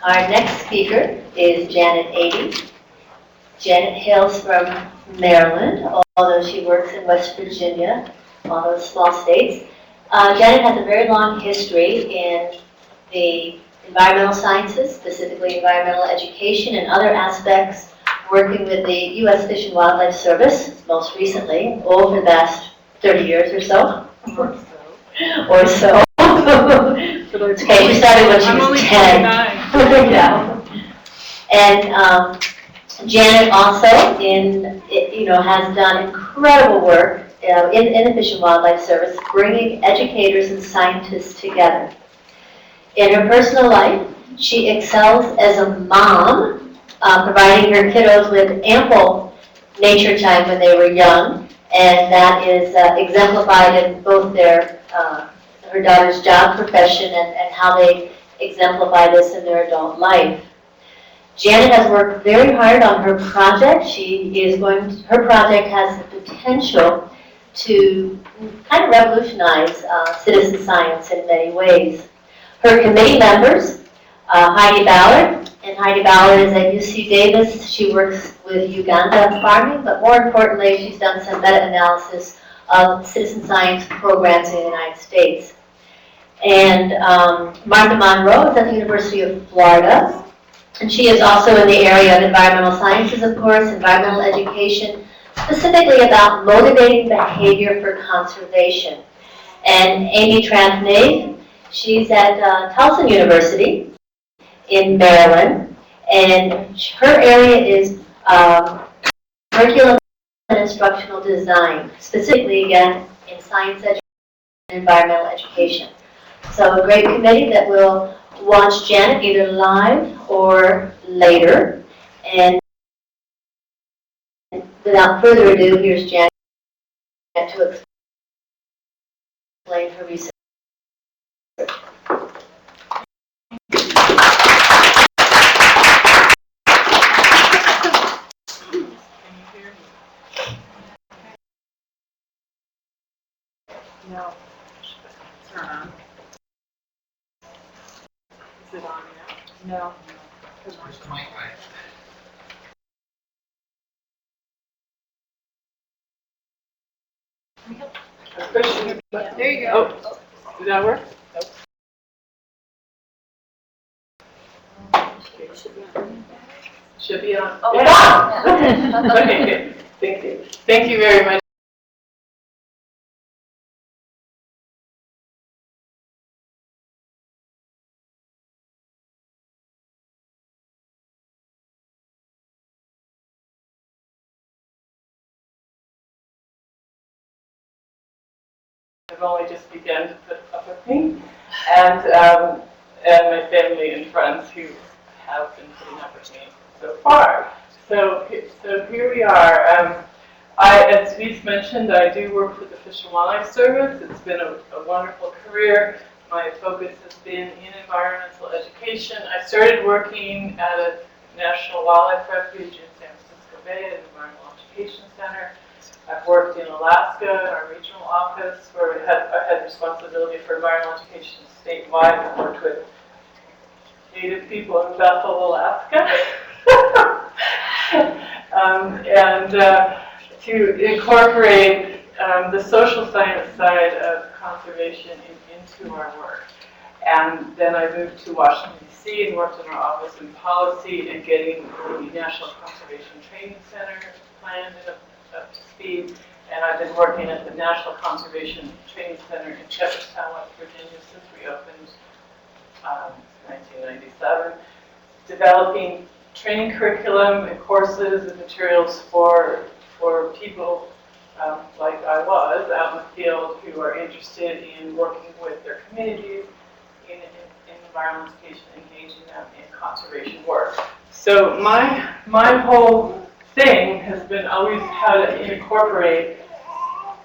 Our next speaker is Janet Ady. Janet hails from Maryland, although she works in West Virginia, all those small states. Janet has a very long history in the environmental sciences, specifically environmental education and other aspects, working with the U.S. Fish and Wildlife Service, most recently, over the past 30 years or so. Or so. Okay, she started when she was 10. Yeah. And Janet also has done incredible work in the Fish and Wildlife Service, bringing educators and scientists together. In her personal life, she excels as a mom, providing her kiddos with ample nature time when they were young, and that is exemplified in both her daughter's job profession and how they exemplify this in their adult life. Janet has worked very hard on her project. Her project has the potential to kind of revolutionize citizen science in many ways. Her committee members, Heidi Ballard, and Heidi Ballard is at UC Davis. She works with Uganda farming, but more importantly, she's done some meta-analysis of citizen science programs in the United States. And Martha Monroe is at the University of Florida, and she is also in the area of environmental sciences, of course, environmental education, specifically about motivating behavior for conservation. And Amy Trampney, she's at Towson University in Maryland, and her area is curriculum and instructional design, specifically, again, in science education and environmental education. So a great committee that will watch Janet either live or later. And without further ado, here's Janet to explain her research. No. Turn on. Is it on now? No. Where's the mic right? There you go. Oh, did that work? Should be on. Oh, yeah. Okay, good. Thank you. Thank you very much. I've only just begun to put up with me, and my family and friends who have been putting up with me so far. So here we are. As Louise mentioned, I do work with the Fish and Wildlife Service. It's been a wonderful career. My focus has been in environmental education. I started working at a National Wildlife Refuge in San Francisco Bay, at an environmental education center. I've worked in Alaska in our regional office, where I had responsibility for environmental education statewide. I've worked with Native people in Bethel, Alaska. And to incorporate the social science side of conservation into our work. And then I moved to Washington, D.C. and worked in our office in policy and getting the National Conservation Training Center planned and up to speed. And I've been working at the National Conservation Training Center in Shepherdstown, West Virginia, since we opened in 1997, developing training curriculum and courses and materials for people like I was out in the field who are interested in working with their communities in environmental education, engaging them in conservation work. So my whole thing has been always how to incorporate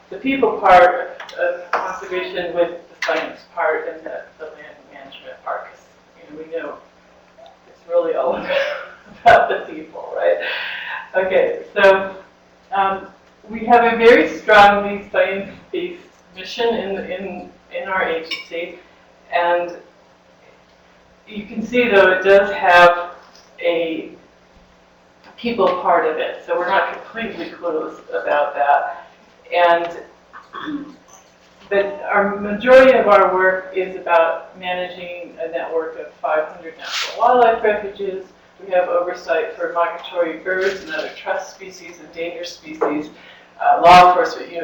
the people part of conservation with the science part and the land management part, because we know it's really all about the people, right? Okay, so we have a very strongly science-based mission in our agency, and you can see, though, it does have a people part of it, so we're not completely clueless about that. But our majority of our work is about managing a network of 500 natural wildlife refuges. We have oversight for migratory birds and other trust species, endangered species, law enforcement. It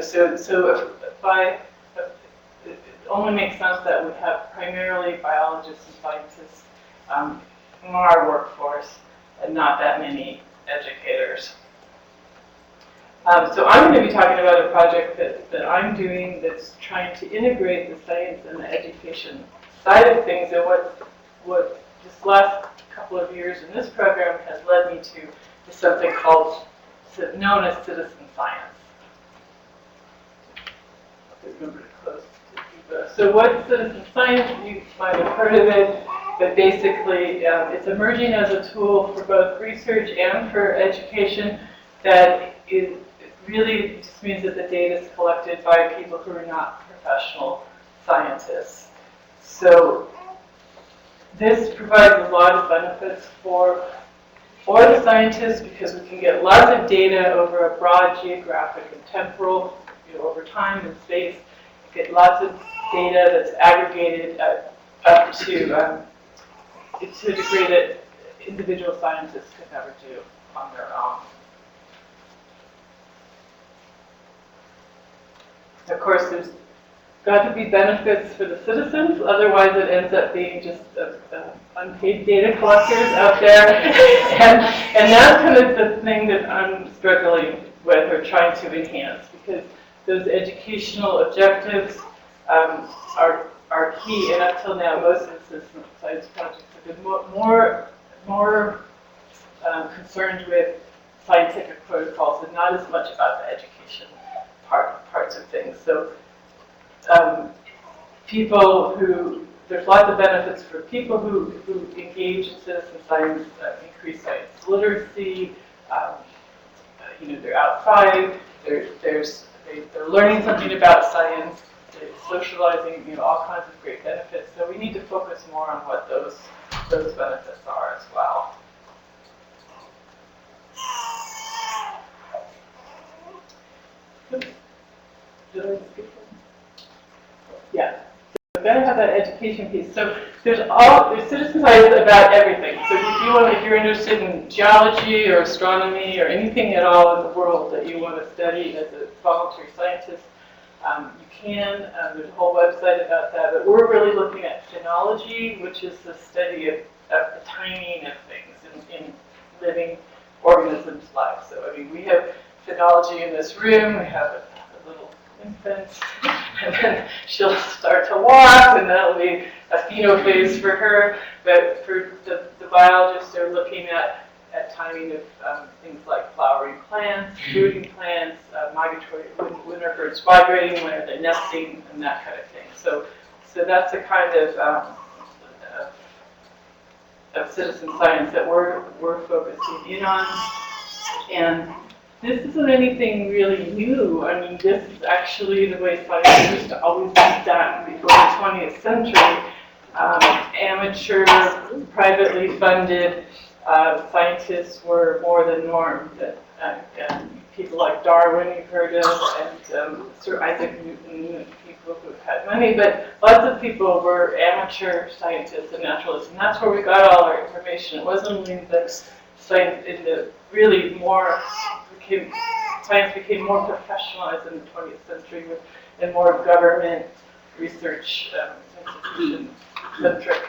only makes sense that we have primarily biologists and scientists in our workforce, and not that many educators. So I'm going to be talking about a project that I'm doing that's trying to integrate the science and the education side of things, and what this last couple of years in this program has led me to is something known as citizen science. Remember to close to Eva. So what's citizen science? You might have heard of it, but basically it's emerging as a tool for both research and for education that is really just means that the data is collected by people who are not professional scientists. So this provides a lot of benefits for the scientists because we can get lots of data over a broad geographic and temporal, over time and space. Get lots of data that's aggregated up to a degree that individual scientists could never do on their own. Of course, there's got to be benefits for the citizens, otherwise it ends up being just unpaid data collectors out there. and that's kind of the thing that I'm struggling with or trying to enhance, because those educational objectives are key, and up till now most of the citizen science projects have been more concerned with scientific protocols and not as much about the education parts of things. So there's lots of benefits for people who engage in citizen science, increase science literacy, they're outside, they're learning something about science, they're socializing, all kinds of great benefits. So we need to focus more on what those benefits are as well. Oops. Did I skip one? Yeah. So we're going to have that education piece. So there's citizen science about everything. So if you're interested in geology or astronomy or anything at all in the world that you want to study as a volunteer scientist, you can. There's a whole website about that. But we're really looking at phenology, which is the study of the timing of things in living organisms' lives. So we have phenology in this room. We have a little infant, and then she'll start to walk, and that'll be a phenophase for her. But for the biologists, they're looking at timing of things like flowering plants, fruiting plants, migratory winter birds migrating, when they're nesting, and that kind of thing. So that's the kind of citizen science that we're focusing in on. And this isn't anything really new. This is actually the way science used to always be done before the 20th century. Amateur, privately funded scientists were more the norm. And people like Darwin, you've heard of, and Sir Isaac Newton, people who had money. But lots of people were amateur scientists and naturalists, and that's where we got all our information. It wasn't only the science science became more professionalized in the 20th century and more government research institution-centric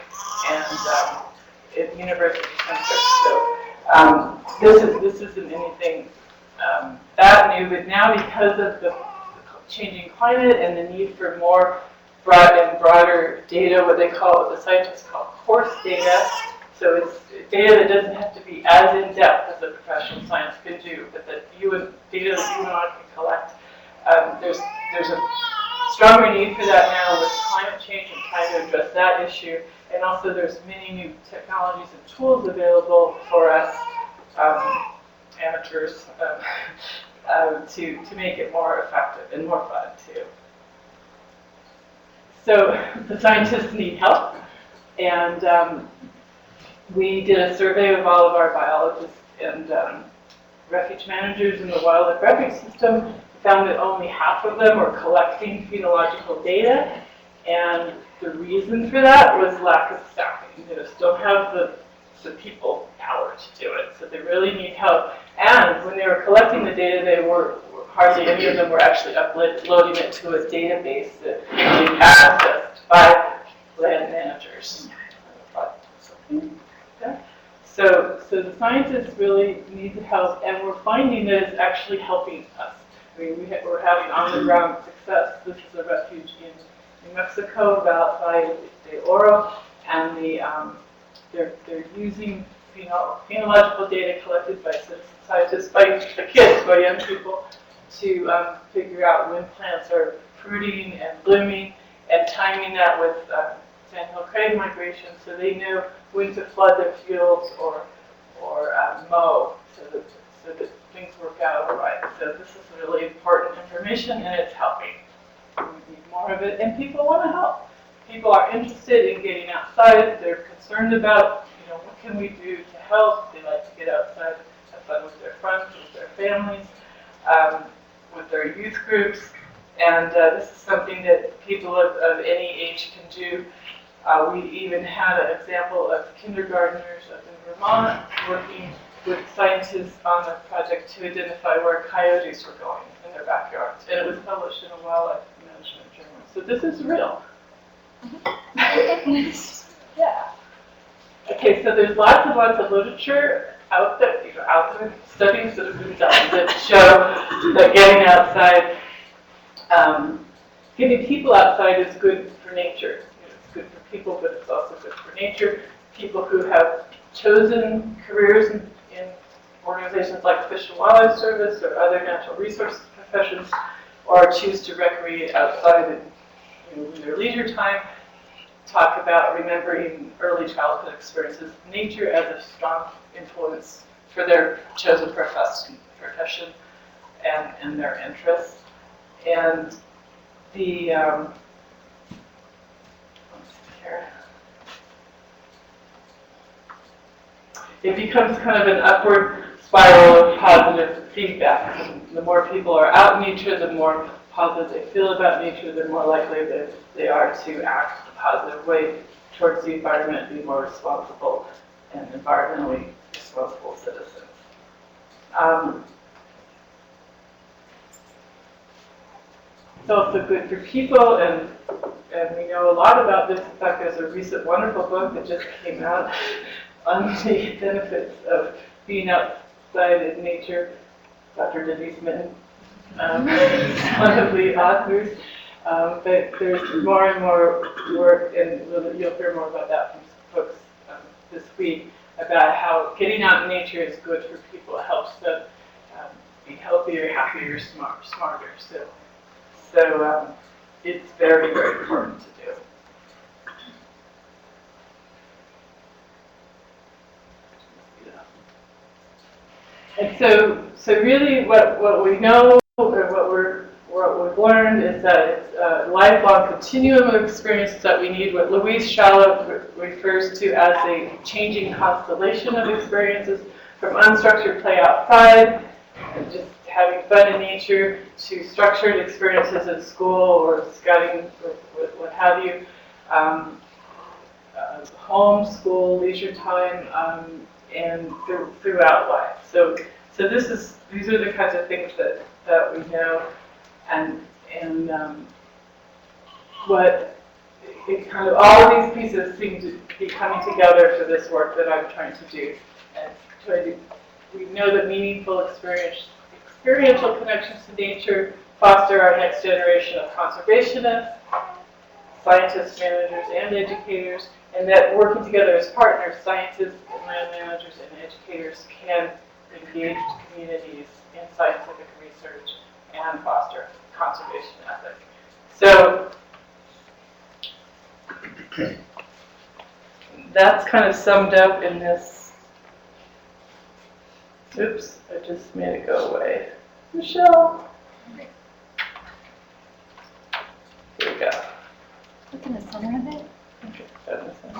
and university-centric. So this isn't anything that new, but now because of the changing climate and the need for more broad and broader data, what the scientists call coarse data. So it's data that doesn't have to be as in-depth as a professional science could do, but data that you and I can collect. There's a stronger need for that now with climate change and trying to address that issue. And also there's many new technologies and tools available for us, amateurs, to make it more effective and more fun too. So the scientists need help, and we did a survey of all of our biologists and refuge managers in the wildlife refuge system, found that only half of them were collecting phenological data, and the reason for that was lack of staffing. They just don't have the people power to do it, so they really need help. And when they were collecting the data, they were hardly any of them were actually uploading it to a database that could be accessed by land managers. So the scientists really need the help, and we're finding that it's actually helping us. I mean, we're having on-the-ground success. This is a refuge in New Mexico, Valle de Oro, and they're using phenological data collected by citizen scientists, by the kids, by young people, to figure out when plants are fruiting and blooming, and timing that with sandhill crane migration, so they know when to flood their fields or mow, so that things work out all right. So this is really important information, and it's helping. We need more of it, and people want to help. People are interested in getting outside. They're concerned about, what can we do to help? They like to get outside, have fun with their friends, with their families, with their youth groups, and this is something that people of any age can do. We even had an example of kindergartners up in Vermont working with scientists on a project to identify where coyotes were going in their backyards, and it was published in a wildlife management journal. So this is real. Yeah. Okay, so there's lots of literature out there, studies that have been done that show that getting outside, getting people outside is good for nature. It's good for people, but it's also good for nature. People who have chosen careers in organizations like Fish and Wildlife Service or other natural resource professions, or choose to recreate outside in their leisure time, talk about remembering early childhood experiences, nature as a strong influence for their chosen profession and their interests. And the let's see here. It becomes kind of an upward spiral of positive feedback. The more people are out in nature, the more positive they feel about nature, the more likely that they are to act in a positive way towards the environment, be more responsible and environmentally responsible citizens. It's also good for people, and we know a lot about this. In fact, there's a recent wonderful book that just came out on the benefits of being outside in nature. Dr. Denise Mitten, one of the authors. But there's more and more work, and you'll hear more about that from folks this week, about how getting out in nature is good for people. It helps them be healthier, happier, smarter. So it's very, very important to do. And so really what we know, or what we've learned, is that it's a lifelong continuum of experiences that we need, what Louise Shallow refers to as a changing constellation of experiences, from unstructured play outside, and just having fun in nature, to structured experiences at school or scouting, what have you, home, school, leisure time, and throughout life. So these are the kinds of things that we know, and what it kind of, all of these pieces seem to be coming together for this work that I'm trying to do. And we know that meaningful experiential connections to nature foster our next generation of conservationists, scientists, managers, and educators, and that working together as partners, scientists and land managers and educators can engage communities in scientific research and foster conservation ethics. So that's kind of summed up in this. Oops, I just made it go away. Michelle. Here we go. Look in the center of it. Okay, that was it.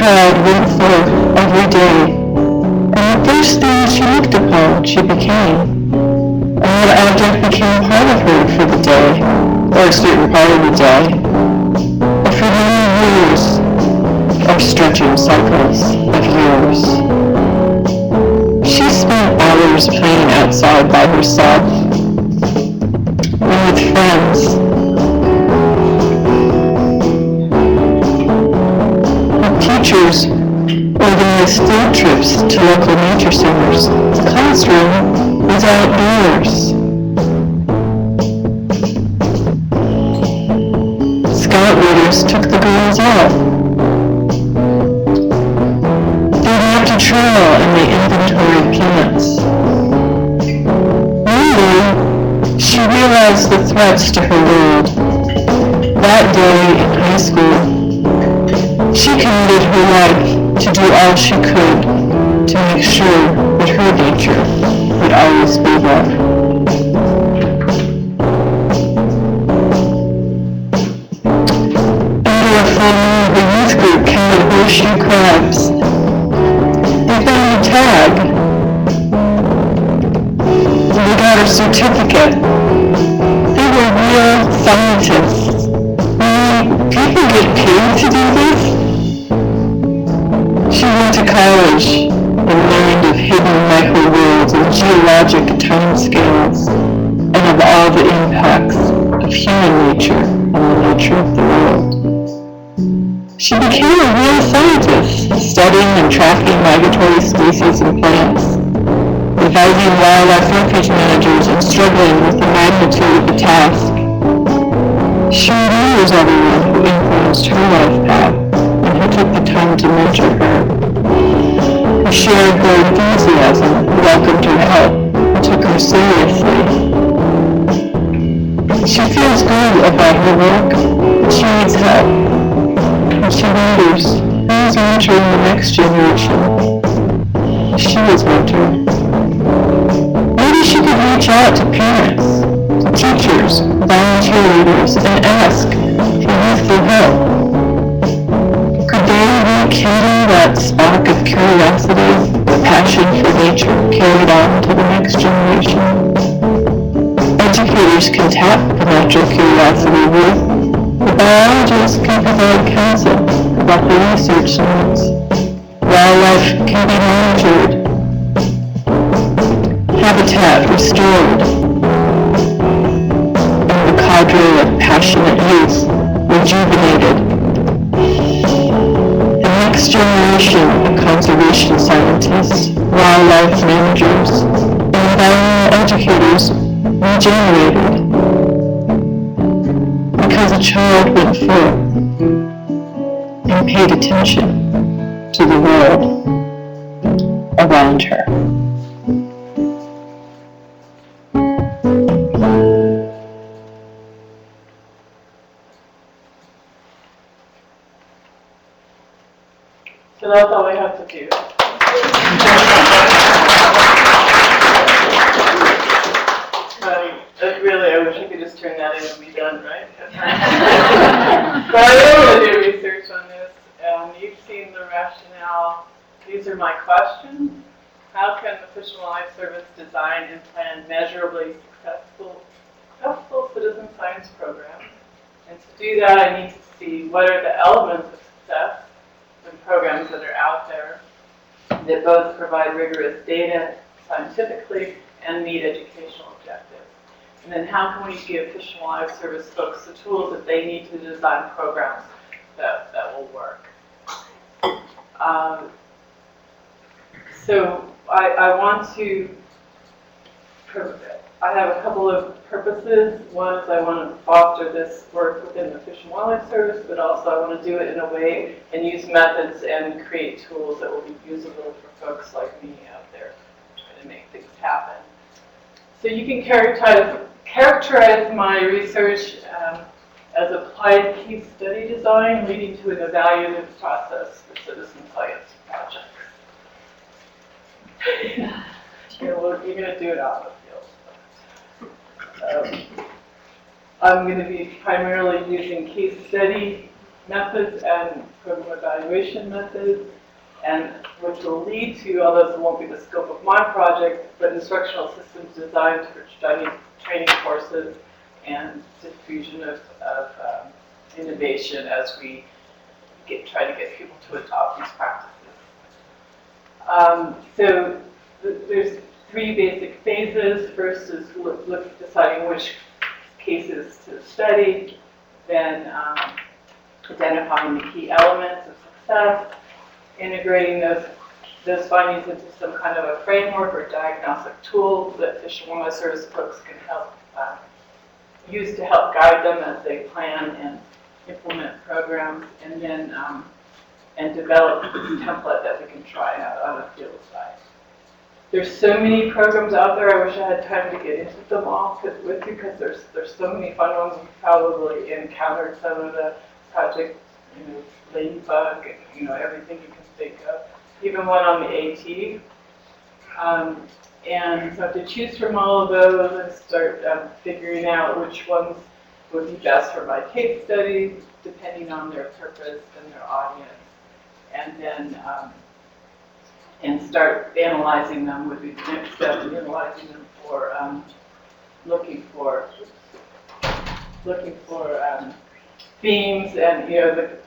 child went forth every day, and the first thing she looked upon she became. And that object became part of her for the day, or a certain part of the day, or for many years, or stretching cycles of years. She spent hours playing outside by herself, and with friends. Her teachers organized field trips to local nature centers. The classroom was outdoors. Scout leaders took the girls out. They walked a trail and they inventoried plants. One day, she realized the threats to her world. That day in high school, she committed her life to do all she could to make sure that her nature would always be there. Under a full moon, the youth group counted horseshoe crabs. They found a tag. They got a certificate. They were real scientists. People get paid to do this? She went to college and learned of hidden microworlds and geologic timescales and of all the impacts of human nature on the nature of the world. She became a real scientist, studying and tracking migratory species and plants, advising wildlife refuge managers and struggling with the magnitude of the task. She remembers everyone who influenced her life path and who took the time to mentor her, who shared her enthusiasm, who welcomed her help, and took her seriously. She feels good about her work, but she needs help, and she wonders who is mentoring the next generation. She was mentored. Maybe she could reach out to parents, to teachers, volunteer leaders, and ask for youthful help. Could they rekindle that spark of curiosity, the passion for nature carried on to the next generation? Educators can tap the natural curiosity with, the biologists can provide counsel about the research needs. Wildlife can be monitored, habitat restored, and the cadre of passionate youth rejuvenated. The next generation of conservation scientists, wildlife managers, and environmental educators regenerated because a child went forth and paid attention to the world around her. So that's all I have to do. Really, I wish I could just turn that in and be done, right? But I am going to do research on this, and you've seen the rationale. These are my questions. How can the Fish and Wildlife Service design and plan measurably successful citizen science programs? And to do that, I need to see what are the elements of success in programs that are out there that both provide rigorous data scientifically and meet educational objectives. And then how can we give Fish and Wildlife Service folks the tools that they need to design programs that will work. So I want to, I have a couple of purposes. One is I want to foster this work within the Fish and Wildlife Service, but also I want to do it in a way and use methods and create tools that will be usable for folks like me out there trying to make things happen. So you can characterize my research as applied case study design leading to an evaluative process for citizen science projects. You're going to do it out in the field. I'm going to be primarily using case study methods and program evaluation methods, and which will lead to, although it won't be the scope of my project, but instructional systems designed for training courses and diffusion of innovation as we try to get people to adopt these practices. So there's 3 basic phases. First is deciding which cases to study, then identifying the key elements of success, integrating those findings into some kind of a framework or diagnostic tool that Fish and Wildlife Service folks can help use to help guide them as they plan and implement programs, and then and develop a template that we can try out on a field site. There's so many programs out there. I wish I had time to get into them all with you, because there's so many fun ones. You've probably encountered some of the projects, Ladybug, everything you can think of. Even one on the AT. And so to choose from all of those and start figuring out which ones would be best for my case study, depending on their purpose and their audience. And then and start analyzing them would be the next step, analyzing them for looking for themes, and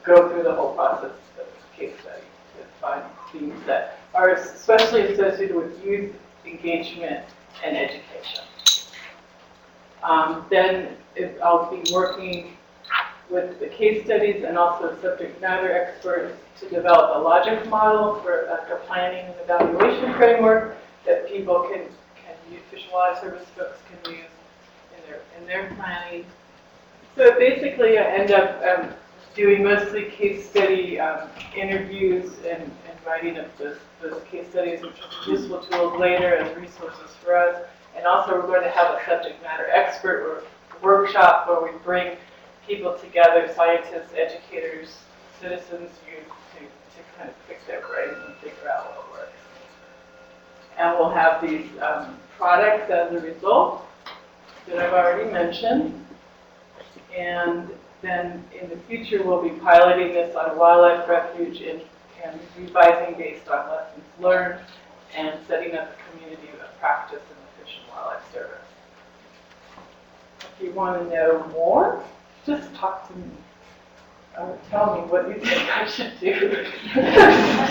go through the whole process of the case study to find themes that are especially associated with youth engagement and education. Then I'll be working with the case studies and also subject matter experts to develop a logic model for a planning and evaluation framework that people can use, Fish and Wildlife Service folks can use in their planning. So basically I end up doing mostly case study interviews and writing up those case studies, which will be useful tools later as resources for us. And also we're going to have a subject matter expert or workshop where we bring people together, scientists, educators, citizens, youth, to kind of pick their brains and figure out what works. And we'll have these products as a result that I've already mentioned. And then in the future, we'll be piloting this on a wildlife refuge and revising based on lessons learned and setting up a community of practice in the Fish and Wildlife Service. If you want to know more, just talk to me. Or tell me what you think I should do.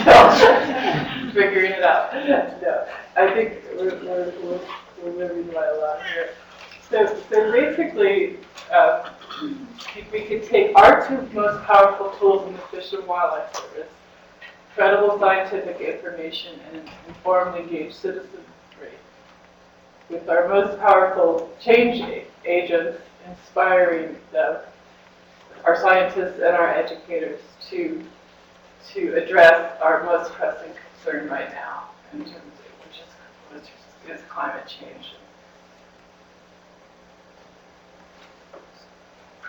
So, figuring it out. No, I think we're living right along here. So basically, we could take our 2 most powerful tools in the Fish and Wildlife Service, credible scientific information and informed engaged citizenry, with our most powerful change agents inspiring our scientists and our educators to address our most pressing concern right now, in terms of which is climate change.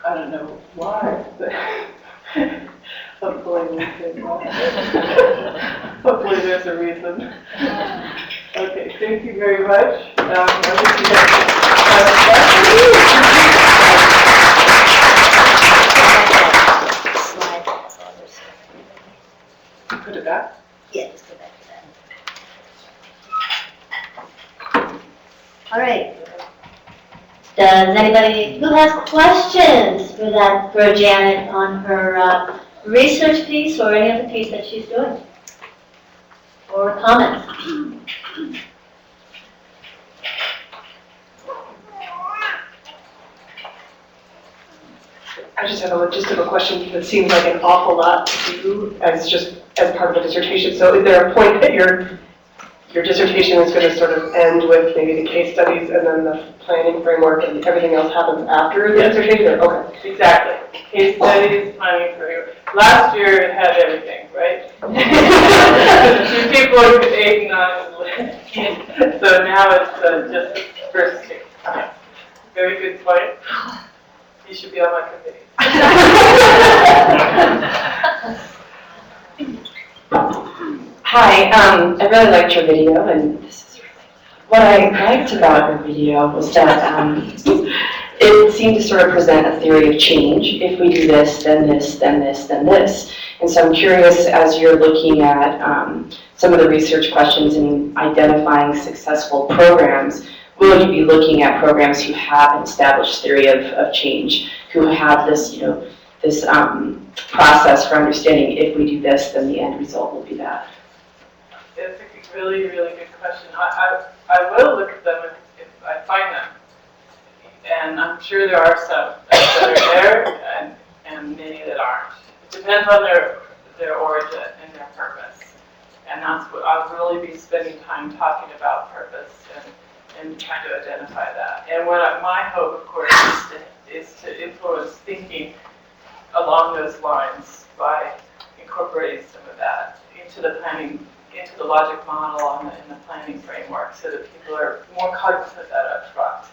I don't know why, but hopefully we can. Hopefully there's a reason. Okay, thank you very much. Put it back? Yeah, just go back to that. All right. Does anybody who has questions for Janet on her research piece or any other piece that she's doing? Or comments? I just have a logistical question because it seems like an awful lot to do as part of a dissertation. So is there a point that your dissertation is going to sort of end with maybe the case studies and then the planning framework and everything else happens after the dissertation? Okay. Exactly. Case studies, planning framework. Last year it had everything, right? 2 people who could 8 and 9. So now it's just the first 2. Okay. Very good point. You should be on my committee. Hi, I really liked your video, and what I liked about your video was that it seemed to sort of present a theory of change. If we do this, then this, then this, then this. And so I'm curious, as you're looking at some of the research questions and identifying successful programs, will you be looking at programs who have an established theory of change, who have this, this process for understanding if we do this, then the end result will be that? It's a really, really good question. I will look at them if I find them. And I'm sure there are some that are there and many that aren't. It depends on their origin and their purpose. And that's what I'll really be spending time talking about, purpose and trying to identify that. And my hope, of course, is to influence thinking along those lines by incorporating some of that into the planning, into the logic model and the planning framework, so that people are more cognizant of that up front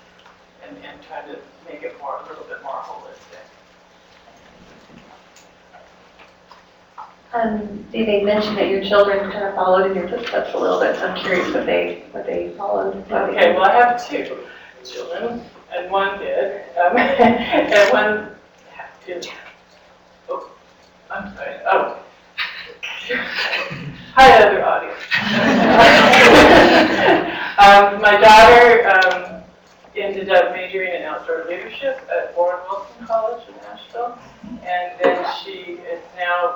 and trying to make it a little bit more holistic. They mentioned that your children kind of followed in your footsteps a little bit, so I'm curious what they followed. Okay, well, I have two children, and one did, and one did. Oh, I'm sorry. Oh. Hi, other audience. My daughter ended up majoring in outdoor leadership at Warren Wilson College in Nashville, and then she is now,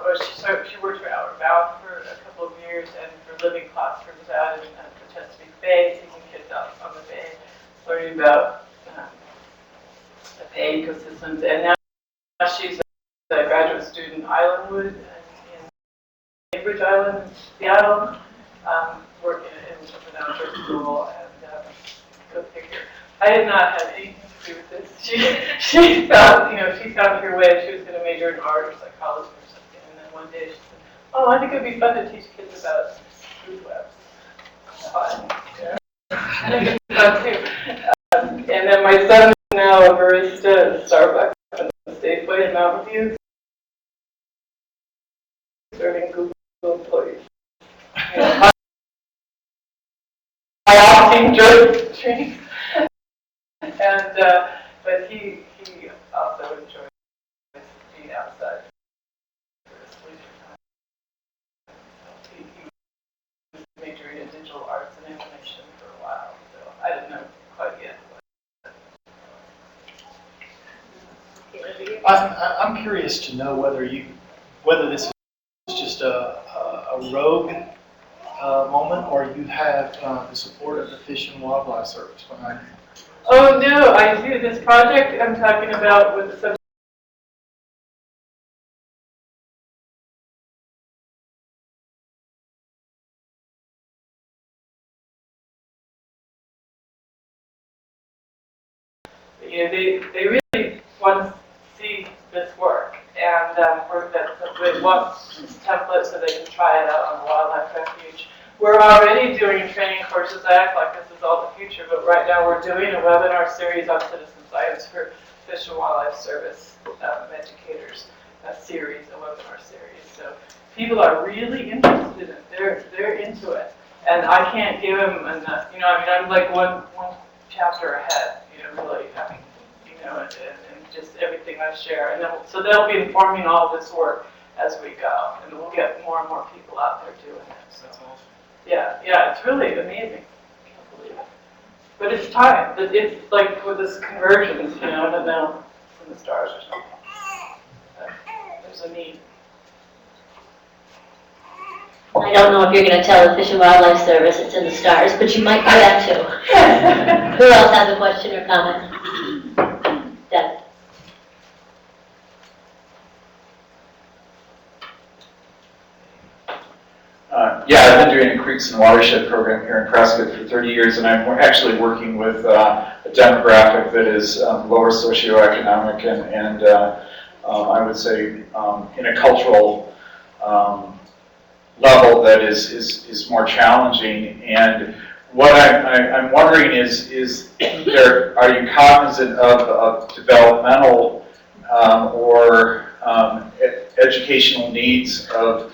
she worked for Outward Bound for a couple of years, and for living classrooms out in the Chesapeake Bay, taking kids out on the bay, learning about the bay ecosystems, and now she's a graduate student in Islandwood, in Cambridge Island in Seattle, working in an outdoor school, and go figure. I did not have anything to do with this. She found, she found her way. She was going to major in art or psychology or something, and then one day she said, "Oh, I think it'd be fun to teach kids about food webs." Fun. Yeah. I think it's fun too. And then my son is now a barista at Starbucks and Safeway in Mountain View, serving Google employees. I often enjoy drinks. And, but he also enjoys being outside for his leisure time. He was majoring in digital arts and animation for a while, so I didn't know quite yet. I'm curious to know whether this is just a rogue moment, or you have the support of the Fish and Wildlife Service behind you. Oh no, I do. This project I'm talking about with the they really want to see this work, and they want this template so they can try it out on the Wildlife Refuge. We're already doing training courses that act like this is all the future, but right now we're doing a webinar series on citizen science for Fish and Wildlife Service educators, a webinar series. So people are really interested in it. They're into it. And I can't give them enough, I'm like one chapter ahead, really having, and just everything I share. And then, so they'll be informing all this work as we go, and we'll get more and more people out there doing it. So. Yeah, it's really amazing. I can't believe it. But it's time. It's like with this convergence, and now it's in the stars or something. There's a need. I don't know if you're going to tell the Fish and Wildlife Service it's in the stars, but you might do that too. Who else has a question or comment? Deb. Yeah, I've been doing a Creeks and Watershed program here in Prescott for 30 years, and I'm actually working with a demographic that is lower socioeconomic and I would say in a cultural level that is more challenging. And what I'm wondering is are you cognizant of developmental or educational needs of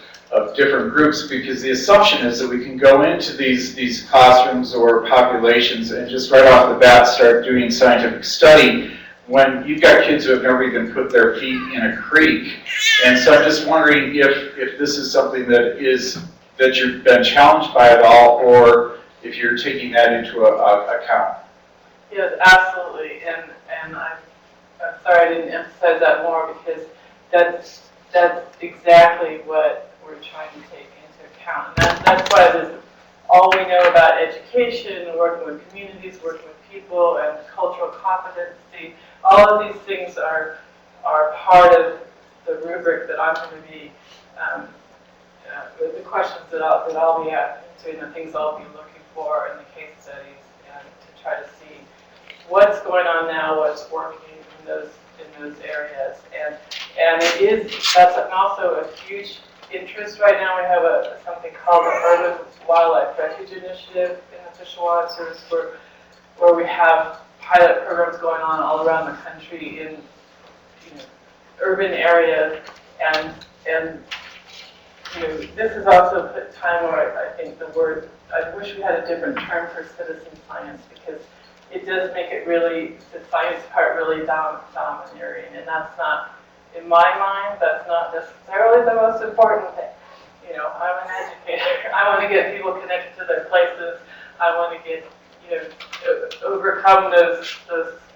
different groups? Because the assumption is that we can go into these classrooms or populations and just right off the bat start doing scientific study, when you've got kids who have never even put their feet in a creek. And so I'm just wondering if this is something that you've been challenged by at all, or if you're taking that into account. Yes, absolutely, and I'm sorry I didn't emphasize that more, because that's exactly what we're trying to take into account. And that's why this, all we know about education, working with communities, working with people, and cultural competency, all of these things are part of the rubric that I'm going to be, the questions that I'll be answering, the things I'll be looking for in the case studies, and to try to see what's going on now, what's working in those areas, and that's also a huge interest right now. We have something called the Urban Wildlife Refuge Initiative in the Fish and Wildlife Service, where we have pilot programs going on all around the country in urban areas, and this is also a time where I think I wish we had a different term for citizen science, because it does make it really, the science part really domineering, and that's not, in my mind, that's not necessarily the most important thing. I'm an educator. I want to get people connected to their places. I want to get, overcome those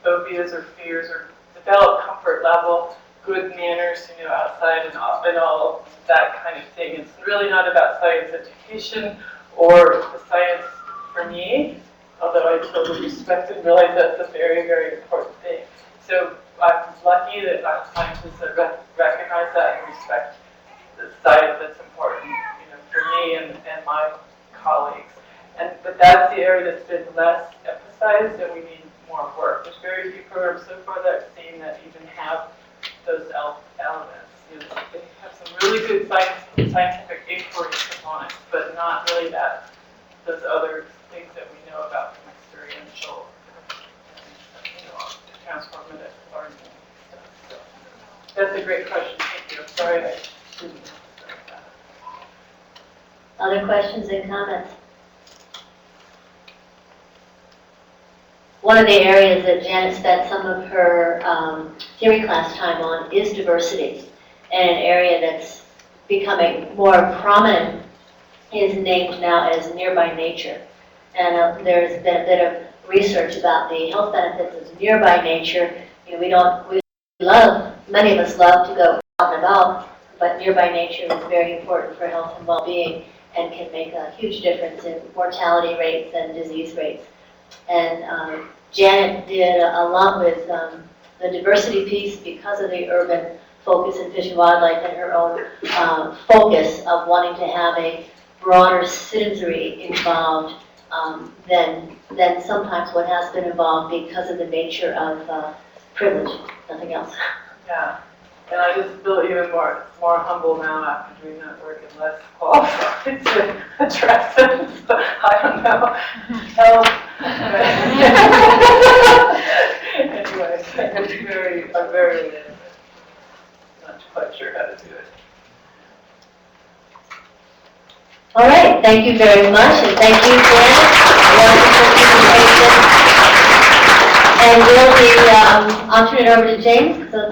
phobias or fears, or develop comfort level, good manners, outside and all that kind of thing. It's really not about science education or the science for me, although I totally respect and realize that's a very, very important thing. So I'm lucky that scientists that recognize that and respect the science that's important, for me and my colleagues. But that's the area that's been less emphasized, and we need more work. There's very few programs so far that I've seen that even have those elements. They have some really good scientific inquiry components, but not really those other things that we know about from experiential, transformative learning stuff. So that's a great question. Thank you. I'm sorry I didn't answer that. Other questions and comments? One of the areas that Janet spent some of her theory class time on is diversity. And an area that's becoming more prominent is named now as nearby nature. And there's been a bit of research about the health benefits of nearby nature. Many of us love to go out and about, but nearby nature is very important for health and well-being, and can make a huge difference in mortality rates and disease rates. And Janet did a lot with the diversity piece because of the urban focus in Fish and Wildlife, and her own focus of wanting to have a broader citizenry involved than sometimes what has been involved because of the nature of privilege, nothing else. Yeah, and I just feel even more humble now after doing that work, and less qualified to address it. So, I don't know. Help. Anyway, I'm very not quite sure how to do it. All right, thank you very much, and thank you, Janet. Wonderful presentation. And we'll be, I'll turn it over to James. So